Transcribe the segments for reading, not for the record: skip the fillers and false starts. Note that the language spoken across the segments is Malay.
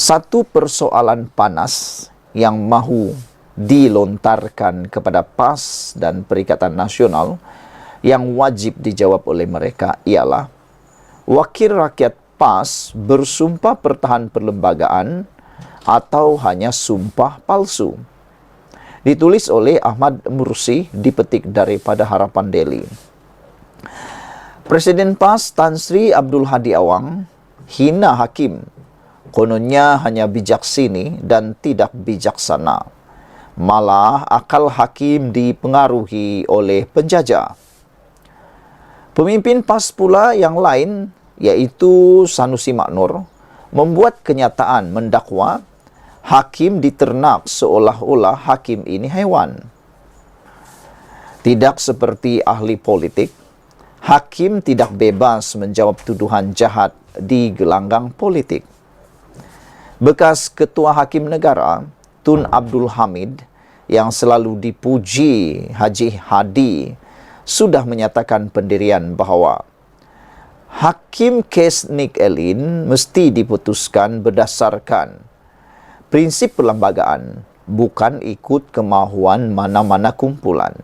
Satu persoalan panas yang mahu dilontarkan kepada PAS dan Perikatan Nasional yang wajib dijawab oleh mereka ialah wakil rakyat PAS bersumpah pertahan perlembagaan atau hanya sumpah palsu. Ditulis oleh Ahmad Mursi, dipetik daripada Harapan Daily. Presiden PAS Tan Sri Abdul Hadi Awang hina hakim, kononnya hanya bijaksini dan tidak bijaksana. Malah akal hakim dipengaruhi oleh penjajah. Pemimpin PAS pula yang lain, yaitu Sanusi Maknur, membuat kenyataan mendakwa hakim diternak seolah-olah hakim ini hewan. Tidak seperti ahli politik, hakim tidak bebas menjawab tuduhan jahat di gelanggang politik. Bekas Ketua Hakim Negara, Tun Abdul Hamid, yang selalu dipuji Haji Hadi, sudah menyatakan pendirian bahawa hakim kes Nick Elin mesti diputuskan berdasarkan prinsip perlembagaan, bukan ikut kemahuan mana-mana kumpulan.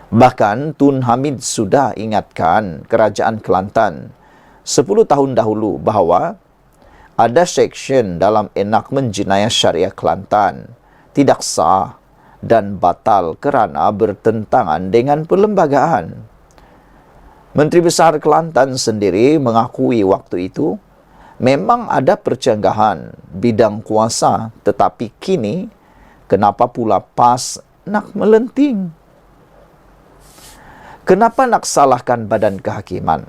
Bahkan Tun Hamid sudah ingatkan Kerajaan Kelantan 10 tahun dahulu bahawa ada seksyen dalam enakmen jenayah syariah Kelantan tidak sah dan batal kerana bertentangan dengan perlembagaan. Menteri Besar Kelantan sendiri mengakui waktu itu memang ada percenggahan bidang kuasa, tetapi kini kenapa pula PAS nak melenting? Kenapa nak salahkan badan kehakiman?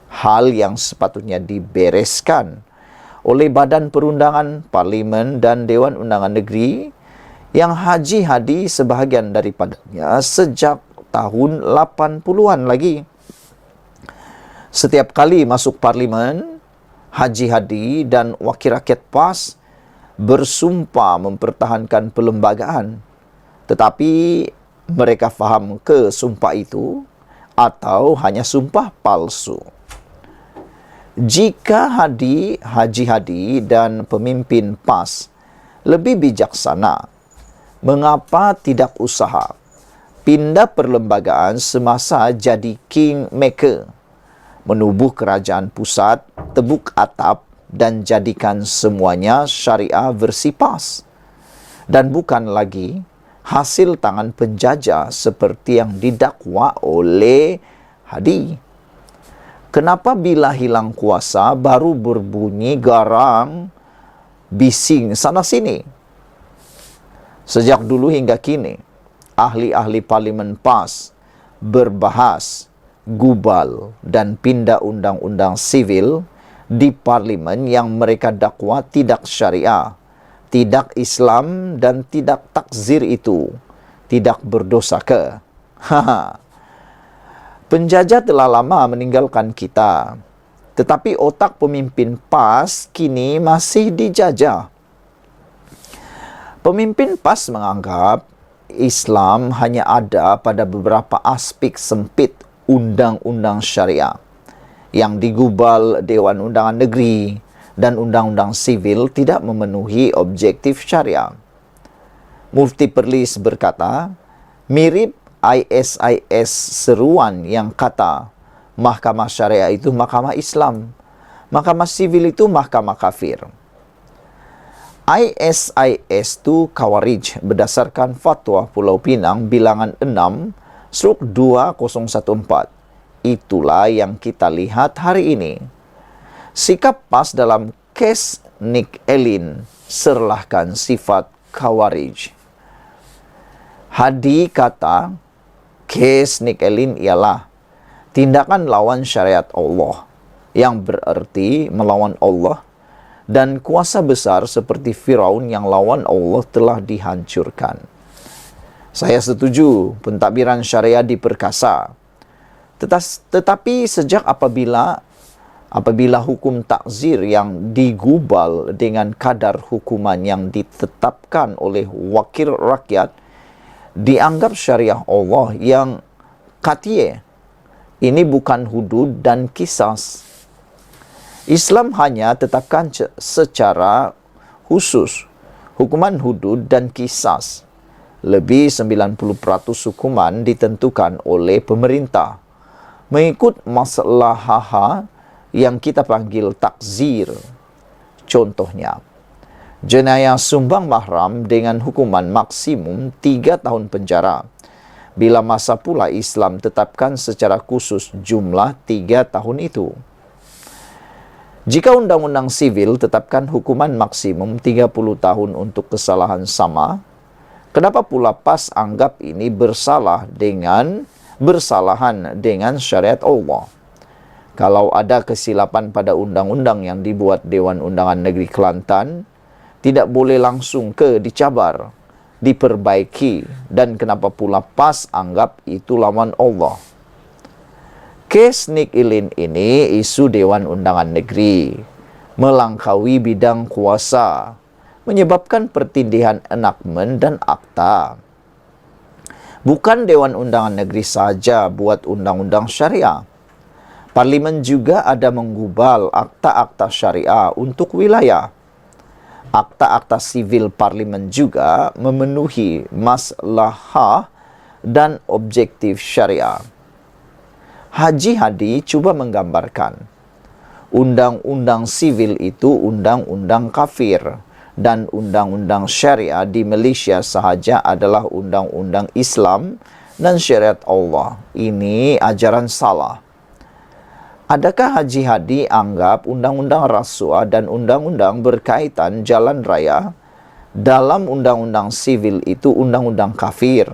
Hal yang sepatutnya dibereskan oleh Badan Perundangan, Parlimen dan Dewan Undangan Negeri yang Haji Hadi sebahagian daripadanya sejak tahun 80-an lagi. Setiap kali masuk Parlimen, Haji Hadi dan wakil rakyat PAS bersumpah mempertahankan perlembagaan. Tetapi mereka faham ke sumpah itu atau hanya sumpah palsu. Jika Haji Hadi dan pemimpin PAS lebih bijaksana, mengapa tidak usaha pindah perlembagaan semasa jadi kingmaker, menubuh kerajaan pusat, tebuk atap dan jadikan semuanya syariah versi PAS dan bukan lagi hasil tangan penjajah seperti yang didakwa oleh Hadi. Kenapa bila hilang kuasa baru berbunyi garang bising sana sini? Sejak dulu hingga kini, ahli-ahli Parlimen PAS berbahas gubal dan pindah undang-undang sivil di Parlimen yang mereka dakwa tidak syariah, tidak Islam dan tidak takzir itu tidak berdosa ke? Penjajah telah lama meninggalkan kita, tetapi otak pemimpin PAS kini masih dijajah. Pemimpin PAS menganggap Islam hanya ada pada beberapa aspek sempit undang-undang syariah yang digubal Dewan Undangan Negeri dan undang-undang sivil tidak memenuhi objektif syariah. Mufti Perlis berkata, mirip ISIS seruan yang kata mahkamah syariah itu mahkamah Islam, mahkamah sivil itu mahkamah kafir. ISIS itu Khawarij berdasarkan fatwa Pulau Pinang bilangan 6/2014. Itulah yang kita lihat hari ini. Sikap PAS dalam kes Nick Elin serlahkan sifat Khawarij. Hadi kata kes Nick Elin ialah tindakan lawan syariat Allah yang bererti melawan Allah, dan kuasa besar seperti Firaun yang lawan Allah telah dihancurkan. Saya setuju pentadbiran syariah diperkasa. Tetapi sejak apabila hukum takzir yang digubal dengan kadar hukuman yang ditetapkan oleh wakil rakyat dianggap syariah Allah yang katie, ini bukan hudud dan kisas. Islam hanya tetapkan secara khusus hukuman hudud dan kisas. Lebih 90% hukuman ditentukan oleh pemerintah mengikut maslahat yang kita panggil takzir. Contohnya, jenayah sumbang mahram dengan hukuman maksimum 3 tahun penjara. Bila masa pula Islam tetapkan secara khusus jumlah 3 tahun itu. Jika undang-undang sivil tetapkan hukuman maksimum 30 tahun untuk kesalahan sama, kenapa pula PAS anggap ini bersalahan dengan syariat Allah? Kalau ada kesilapan pada undang-undang yang dibuat Dewan Undangan Negeri Kelantan, tidak boleh langsung dicabar, diperbaiki, dan kenapa pula PAS anggap itu lawan Allah? Kes Nick Elin ini isu Dewan Undangan Negeri, melangkaui bidang kuasa, menyebabkan pertindihan enakmen dan akta. Bukan Dewan Undangan Negeri saja buat undang-undang syariah. Parlimen juga ada menggubal akta-akta syariah untuk wilayah. Akta-akta sivil parlimen juga memenuhi maslahah dan objektif syariah. Haji Hadi cuba menggambarkan, undang-undang sivil itu undang-undang kafir, dan undang-undang syariah di Malaysia sahaja adalah undang-undang Islam dan syariat Allah. Ini ajaran salah. Adakah Haji Hadi anggap undang-undang rasuah dan undang-undang berkaitan jalan raya dalam undang-undang sivil itu undang-undang kafir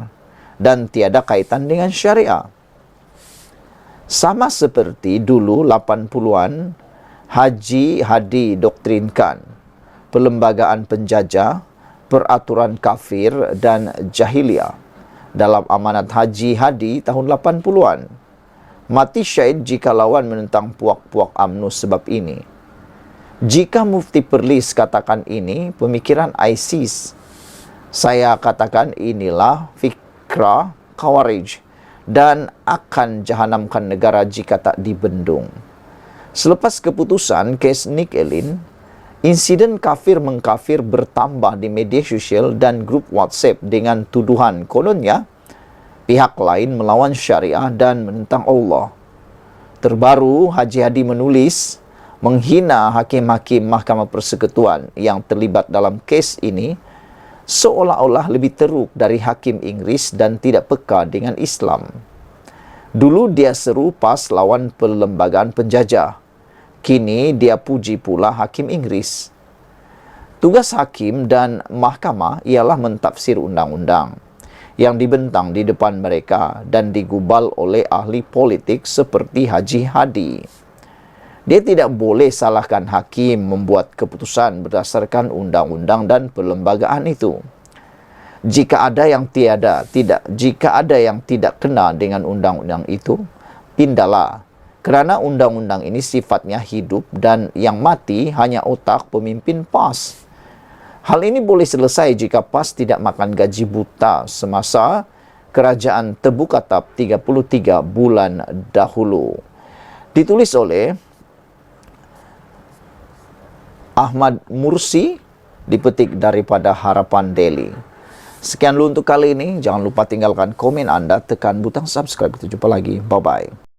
dan tiada kaitan dengan syariah? Sama seperti dulu 80-an, Haji Hadi doktrinkan perlembagaan penjajah, peraturan kafir dan jahiliyah dalam amanat Haji Hadi tahun 80-an. Mati syahid jika lawan menentang puak-puak UMNO sebab ini. Jika Mufti Perlis katakan ini pemikiran ISIS, saya katakan inilah fikrah Khawarij dan akan jahanamkan negara jika tak dibendung. Selepas keputusan kes Nick Elin, insiden kafir-mengkafir bertambah di media sosial dan grup WhatsApp dengan tuduhan kononnya pihak lain melawan syariah dan menentang Allah. Terbaru, Haji Hadi menulis menghina hakim-hakim Mahkamah Persekutuan yang terlibat dalam kes ini seolah-olah lebih teruk dari hakim Inggris dan tidak peka dengan Islam. Dulu dia seru PAS lawan perlembagaan penjajah. Kini dia puji pula hakim Inggris. Tugas hakim dan mahkamah ialah mentafsir undang-undang yang dibentang di depan mereka dan digubal oleh ahli politik seperti Haji Hadi. Dia tidak boleh salahkan hakim membuat keputusan berdasarkan undang-undang dan perlembagaan itu. Jika ada yang tidak kena dengan undang-undang itu, pindahlah. Kerana undang-undang ini sifatnya hidup dan yang mati hanya otak pemimpin PAS. Hal ini boleh selesai jika PAS tidak makan gaji buta semasa kerajaan Tebu Katap 33 bulan dahulu. Ditulis oleh Ahmad Mursi, dipetik daripada Harapan Daily. Sekian dulu untuk kali ini. Jangan lupa tinggalkan komen anda, tekan butang subscribe. Kita jumpa lagi. Bye-bye.